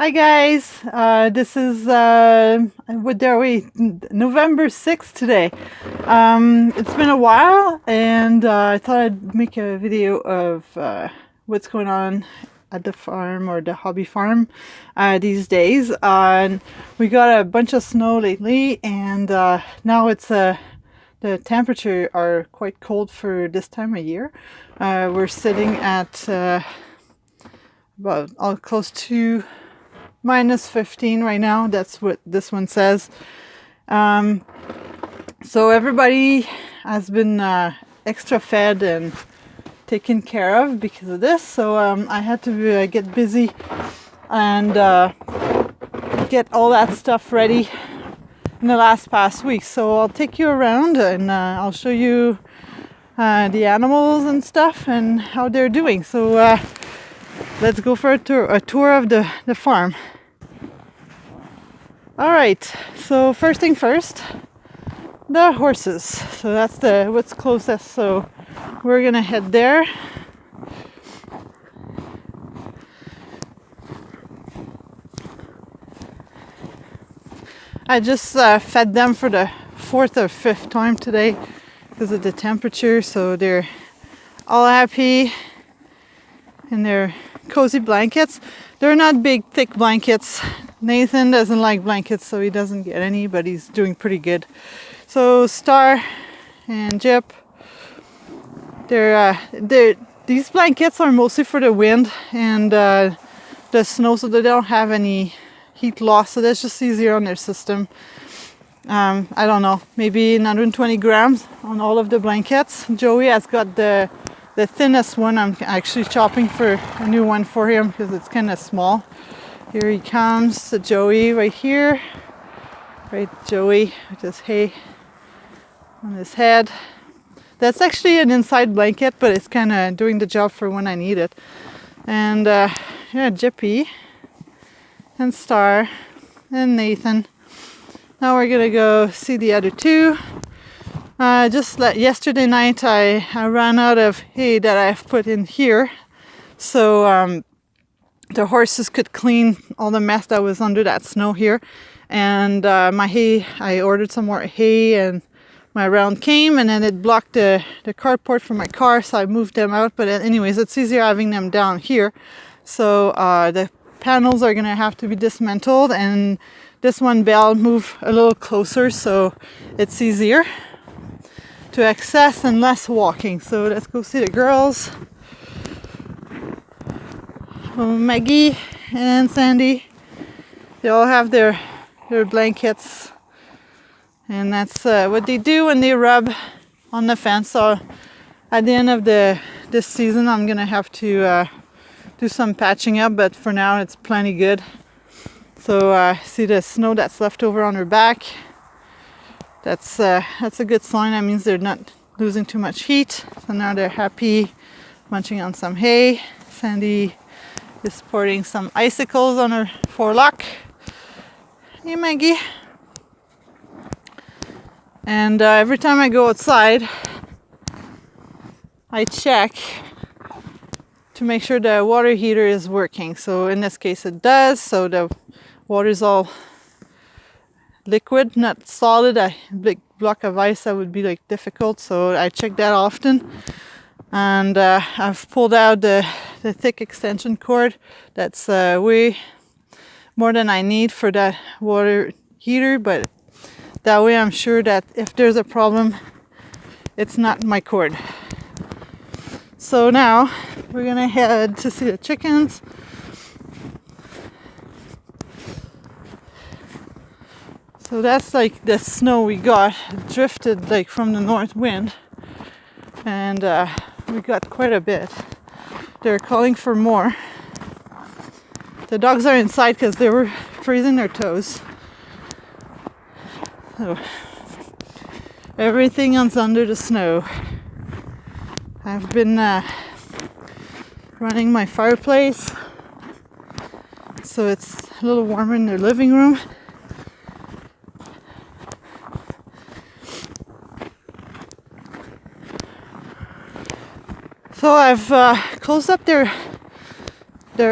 Hi guys, this is what dare we? November 6th today. It's been a while, and I thought I'd make a video of what's going on at the farm or the hobby farm these days. And we got a bunch of snow lately, and now the temperature are quite cold for this time of year. We're sitting at about close to -15 right now. That's what this one says. So everybody has been extra fed and taken care of because of this. So I had to get busy and get all that stuff ready in the past week. So I'll take you around and I'll show you the animals and stuff and how they're doing. So let's go for a tour of the farm. All right, so first thing first, the horses. So that's what's closest. So we're gonna head there. I just fed them for the fourth or fifth time today because of the temperature. So they're all happy in their cozy blankets. They're not big, thick blankets. Nathan doesn't like blankets, so he doesn't get any, but he's doing pretty good. So Star and Jip, these blankets are mostly for the wind and the snow, so they don't have any heat loss, so that's just easier on their system. I don't know, maybe 120 grams on all of the blankets. Joey has got the thinnest one. I'm actually shopping for a new one for him because it's kind of small. Here he comes, Joey right here. Right, Joey with his hay on his head. That's actually an inside blanket, but it's kind of doing the job for when I need it. And yeah, Jippy and Star and Nathan. Now we're gonna go see the other two. Yesterday night I ran out of hay that I've put in here. So the horses could clean all the mess that was under that snow here. And my hay, I ordered some more hay and my round came and then it blocked the carport for my car, so I moved them out. But anyways, it's easier having them down here. So the panels are gonna have to be dismantled and this one bell move a little closer so it's easier to access and less walking. So let's go see the girls. Maggie and Sandy, they all have their blankets, and that's what they do when they rub on the fence. So at the end of this season I'm gonna have to do some patching up, but for now it's plenty good. So see the snow that's left over on her back. That's a good sign. That means they're not losing too much heat. So now they're happy munching on some hay. Sandy is sporting some icicles on her forelock. Hey Maggie. And every time I go outside, I check to make sure the water heater is working. So in this case it does. So the water is all liquid, not solid. A big block of ice, that would be like difficult. So I check that often. And I've pulled out the thick extension cord that's way more than I need for that water heater, but that way I'm sure that if there's a problem, it's not my cord. So now we're gonna head to see the chickens. So that's like the snow we got, drifted like from the north wind, and we got quite a bit. They're calling for more. The dogs are inside because they were freezing their toes. So everything is under the snow. I've been running my fireplace so it's a little warmer in their living room. So I've closed up their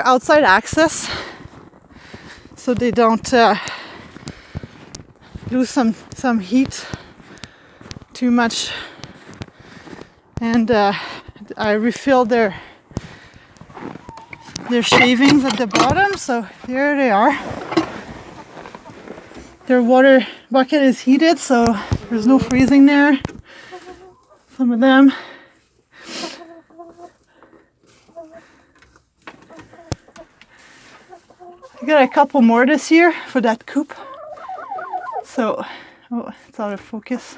outside access so they don't lose some heat too much. And I refilled their shavings at the bottom, so there they are. Their water bucket is heated, so there's no freezing there. Some of them. I got a couple more this year for that coop. So, oh, it's out of focus.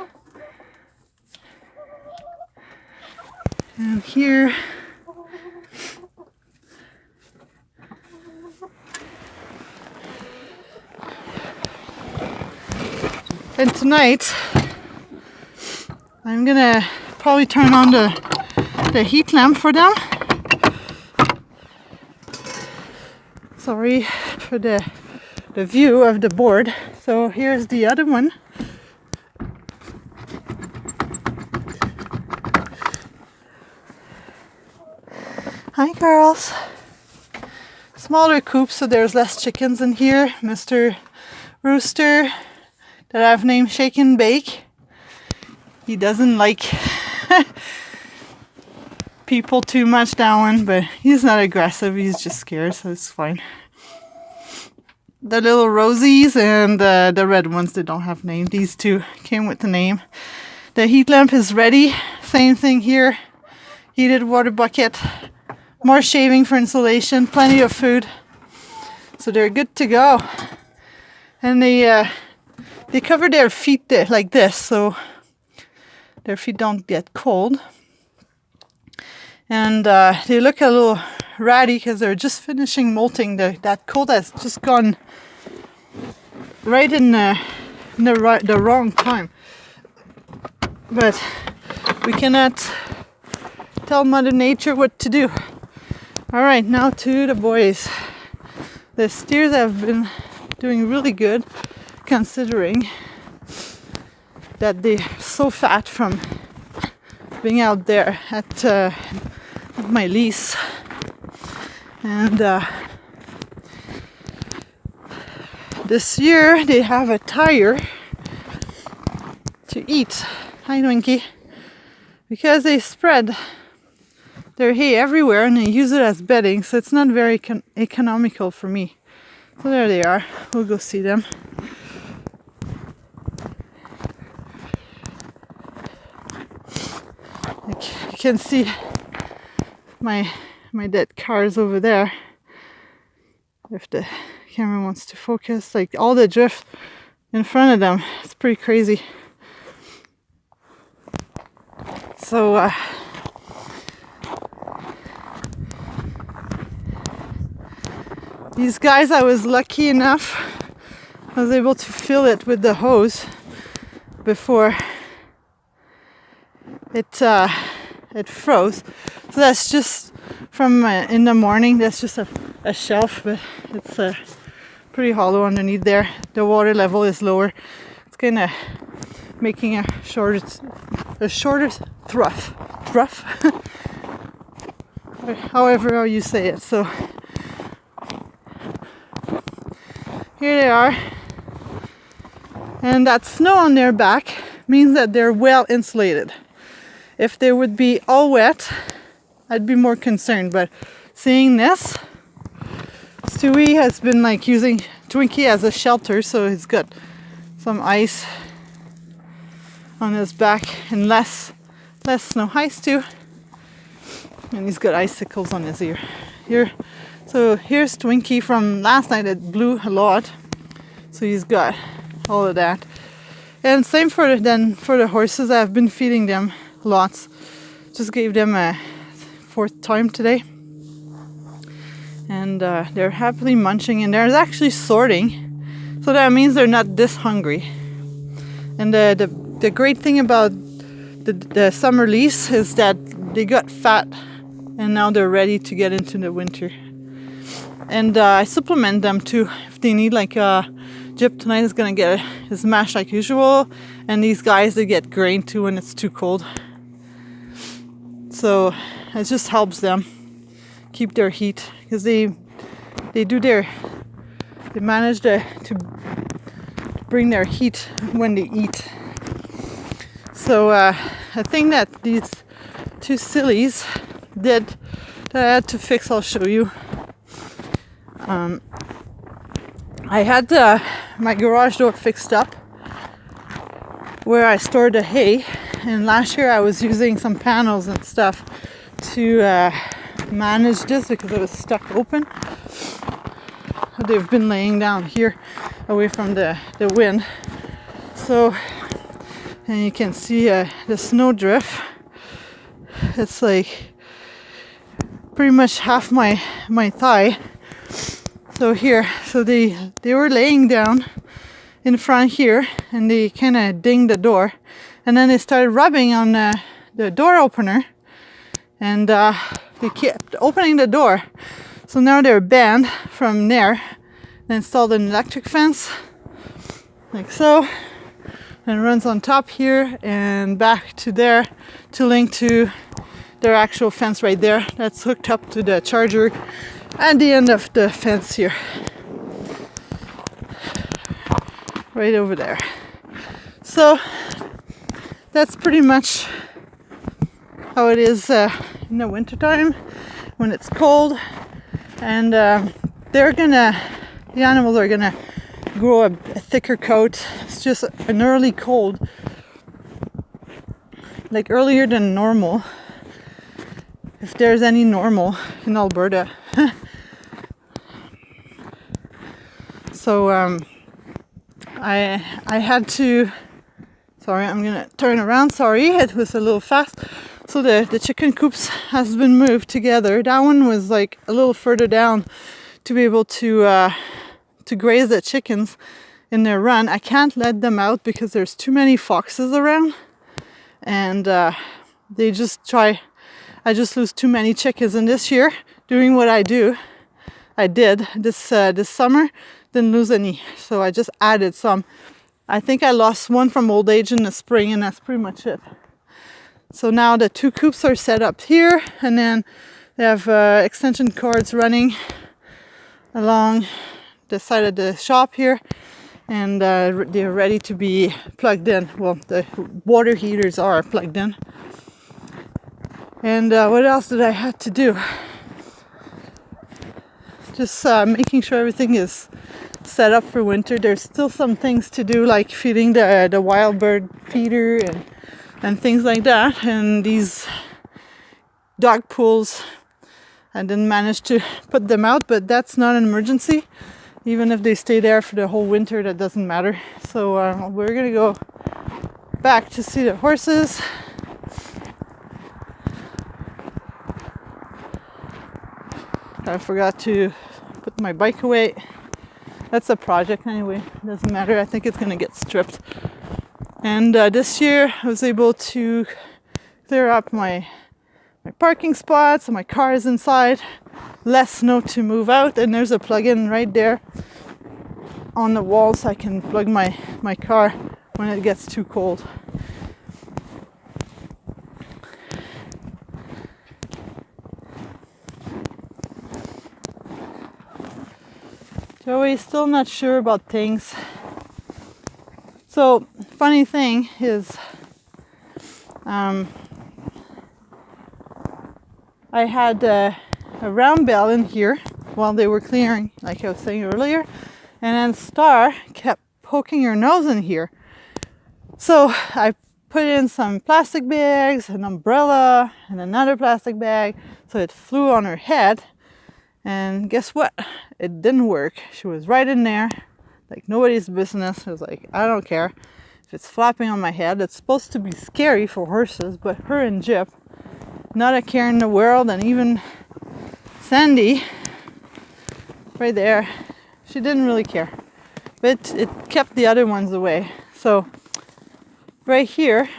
And here, and tonight, I'm gonna probably turn on the heat lamp for them. Sorry for the view of the board. So here's the other one. Hi girls. Smaller coop, so there's less chickens in here. Mr. Rooster, that I've named Shake and Bake. He doesn't like people too much, that one, but he's not aggressive, he's just scared, so it's fine. The little rosies and the red ones that don't have names, these two came with the name. The heat lamp is ready, same thing here. Heated water bucket, more shaving for insulation, plenty of food. So they're good to go. And they cover their feet like this, so their feet don't get cold. And they look a little ratty because they're just finishing molting. That cold has just gone right in the wrong time. But we cannot tell Mother Nature what to do. All right, now to the boys. The steers have been doing really good, considering that they're so fat from being out there at my lease. And this year they have a tire to eat. Hi Twinkie. Because they spread their hay everywhere and they use it as bedding, so it's not very economical for me. So there they are. We'll go see them. You can see my dead cars over there. If the camera wants to focus, like all the drift in front of them, it's pretty crazy. So these guys, I was lucky enough, I was able to fill it with the hose before it froze. So that's just from in the morning. That's just a shelf, but it's pretty hollow underneath there. The water level is lower. It's kind of making a shorter trough, however you say it. So here they are, and that snow on their back means that they're well insulated. If they would be all wet, I'd be more concerned, but seeing this, Stewie has been like using Twinkie as a shelter, so he's got some ice on his back and less snow. Hi Stu. And he's got icicles on his ear. Here, so here's Twinkie from last night. It blew a lot, so he's got all of that. And same for the horses. I've been feeding them lots. Just gave them a 4th time today, and they're happily munching, and they're actually sorting, so that means they're not this hungry. And the great thing about the summer lease is that they got fat, and now they're ready to get into the winter. And I supplement them too if they need, like Jip tonight is gonna get his mash like usual, and these guys, they get grain too when it's too cold. So it just helps them keep their heat, because they do their they manage to bring their heat when they eat. So a thing that these two sillies did that I had to fix, I'll show you. I had my garage door fixed up where I stored the hay, and last year I was using some panels and stuff to manage this because it was stuck open. They've been laying down here away from the wind. So, and you can see the snow drift. It's like pretty much half my thigh. So here, so they were laying down in front here, and they kind of dinged the door, and then they started rubbing on the door opener, and they kept opening the door. So now they're banned from there. They installed an electric fence, like so, and it runs on top here and back to there to link to their actual fence right there. That's hooked up to the charger at the end of the fence here. Right over there. So that's pretty much how it is in the wintertime when it's cold, and the animals are gonna grow a thicker coat. It's just an early cold, like earlier than normal, if there's any normal in Alberta. So I had to, sorry, I'm gonna turn around, sorry, it was a little fast. So the chicken coops has been moved together. That one was like a little further down to be able to graze the chickens in their run. I can't let them out because there's too many foxes around, and I just lose too many chickens. And this year, doing what I did this summer, didn't lose any, so I just added some. I think I lost one from old age in the spring, and that's pretty much it. So now the two coops are set up here, and then they have extension cords running along the side of the shop here, and they're ready to be plugged in. Well, the water heaters are plugged in. And what else did I have to do? Just making sure everything is set up for winter. There's still some things to do, like feeding the wild bird feeder and things like that. And these dog pools, I didn't manage to put them out, but that's not an emergency. Even if they stay there for the whole winter, that doesn't matter. So we're gonna go back to see the horses. I forgot to put my bike away. That's a project anyway, doesn't matter. I think it's gonna get stripped. And this year I was able to clear up my parking spots, so my car is inside. Less snow to move out, and there's a plug-in right there on the wall, so I can plug my car when it gets too cold. Joey's still not sure about things. So, funny thing is, I had a round bell in here while they were clearing, like I was saying earlier, and then Star kept poking her nose in here. So I put in some plastic bags, an umbrella, and another plastic bag, so it flew on her head. And guess what? It didn't work. She was right in there, like nobody's business. I was like, I don't care if it's flapping on my head. It's supposed to be scary for horses, but her and Jip, not a care in the world. And even Sandy, right there, she didn't really care. But it kept the other ones away. So right here,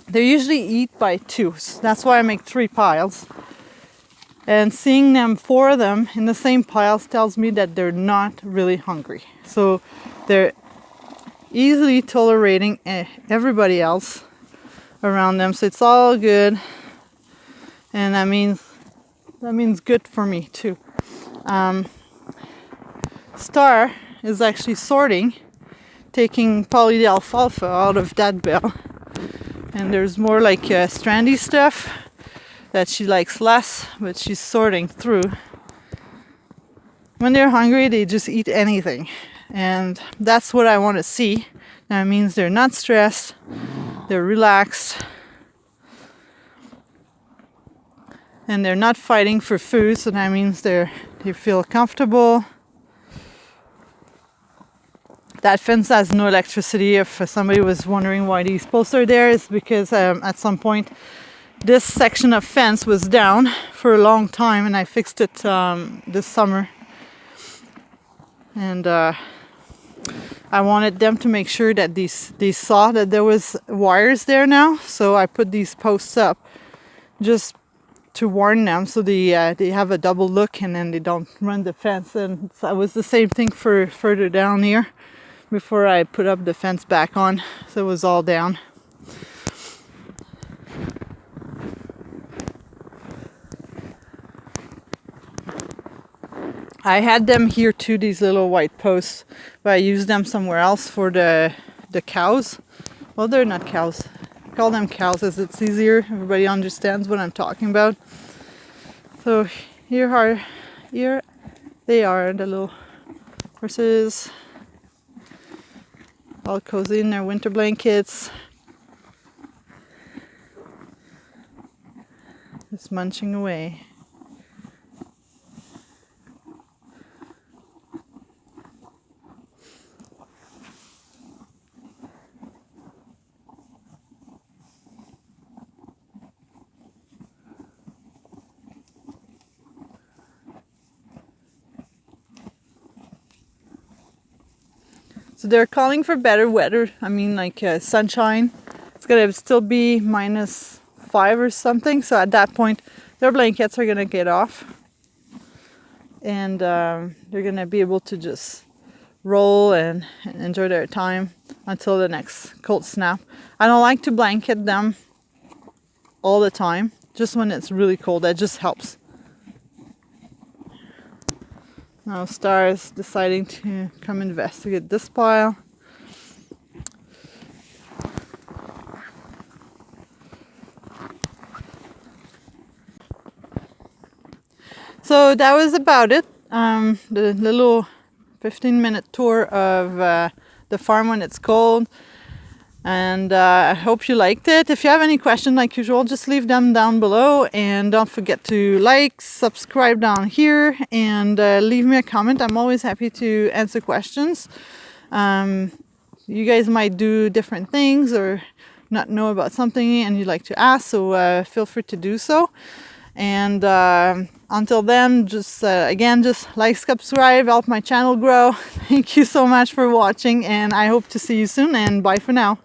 they usually eat by twos. That's why I make 3 piles. And seeing them, 4 of them in the same piles, tells me that they're not really hungry. So they're easily tolerating everybody else around them. So it's all good. And that means good for me too. Star is actually sorting, taking probably the alfalfa out of that bale. And there's more like strandy stuff that she likes less, but she's sorting through. When they're hungry, they just eat anything. And that's what I want to see. That means they're not stressed, they're relaxed, and they're not fighting for food, so that means they feel comfortable. That fence has no electricity. If somebody was wondering why these posts are there, it's because at some point this section of fence was down for a long time, and I fixed it this summer. And I wanted them to make sure that they saw that there was wires there now, so I put these posts up just to warn them, so they have a double look and then they don't run the fence. And so it was the same thing for further down here before I put up the fence back on, so it was all down. I had them here too, these little white posts, but I used them somewhere else for the cows. Well, they're not cows. I call them cows as it's easier. Everybody understands what I'm talking about. So here they are, the little horses, all cozy in their winter blankets, just munching away. So they're calling for better weather. I mean, like sunshine. It's gonna still be -5 or something. So at that point, their blankets are gonna get off, and they're gonna be able to just roll and enjoy their time until the next cold snap. I don't like to blanket them all the time. Just when it's really cold, that just helps. Now Star is deciding to come investigate this pile. So that was about it. The little 15-minute tour of the farm when it's cold. And I hope you liked it. If you have any questions, like usual, just leave them down below. And don't forget to like, subscribe down here, and leave me a comment. I'm always happy to answer questions. You guys might do different things or not know about something and you'd like to ask, so feel free to do so. And until then, just again, just like, subscribe, help my channel grow. Thank you so much for watching, and I hope to see you soon, and bye for now.